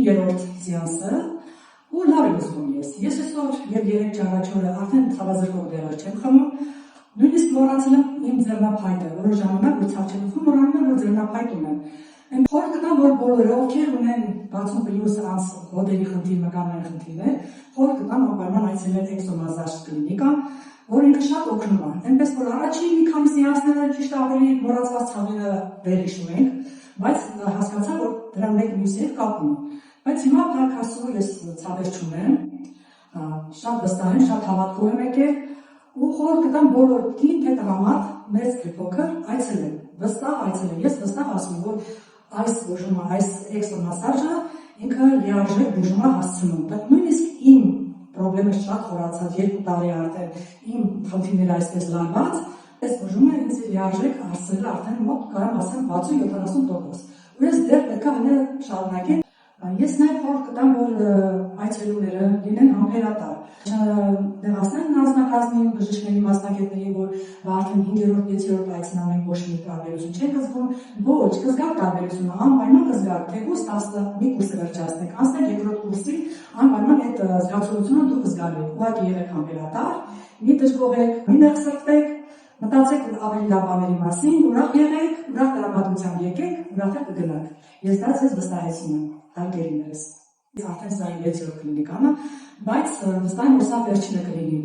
երրորդ սեանսը ու լավ եմ զգում ես։ Ես այսօր եւ 3 ճանաչորը արդեն ցավազրկող դերեր չեմ խմում։ Նույնիսկ մոռացել եմ իմ ձեռնափայտը, որոշ ժամանակ որ ցավ չեմ խմում, մոռանում եմ որ ձեռնափայտ ունեմ։ Այն խորը կտամ որ բոլորը ովքեր ունեն 60+ անց հոդերի խնդիր, մկանային խնդիրներ, խորը կտամ անպայման այցելել էքսոմազաժ կլինիկա, որ ինքը շատ օգնում է։ Այնպես որ առաջին մի քանի սեանսները ճիշտ ավելի մոռացված ցավերը վերհիշում ենք, բայց հասկացա որ դրան մեկը մյուսի հետ կապ ունի։ Բայց հիմա փառք Աստծո ես ցավեր չունեմ, շատ վստահ եմ, շատ հավատքով եմ եկել ու խորհուրդ կտամ բոլոր կին թե տղամարդ մեծ թե փոքր այցելեն, վստահ այցելեն։ Ես վստահ ասում որ այս բուժումը, այս էքսոմասաժը ինքը լիարժեք բուժում է հասցնում։ Նույնիսկ իմ պրոբլեմը շատ խորացած 2 տարի արդեն իմ խնդիրները այսպես լարված, այս բուժումը ինձ լիարժեք հասցրել արդեն մոտ կարամ ասեմ 60-70%։ Ու ես դեռ պետք է հենց շարունակեմ։ Ես նաև խորհուրդ կտամ որ այցելուները լինեն համբերատար, չնեղացնեն անձնակազմին, բժիշկների մասնագետներին, որ արդեն 5-րդ, 6-րդ այցն անեն ոչ մի տարբերություն չեք զգում, ոչ, կզգաք տարբերությունը, անպայման կզգաք, թեկուզ 10 մի կուրսը վերջացնեք, անցնեք 2-րդ կուրսի, անպայման այդ զգացողությունը դուք կզգալու եք, ուղղակի եղեք համբերատար, մի դժգոհեք, մի նեղսրտվեք, մտածեք ավելի լավ բաների մասին, ուրախ եղեք, ուրախ տրամադրությամբ եկեք, ուրախ կգնաք։ Ես դա ձեզ վստահեցնում եմ, տանկերիներս։ Արդեն սա 6-րդ կլինիկան է, բայց վստահ եմ որ սա վերջինը կլինի։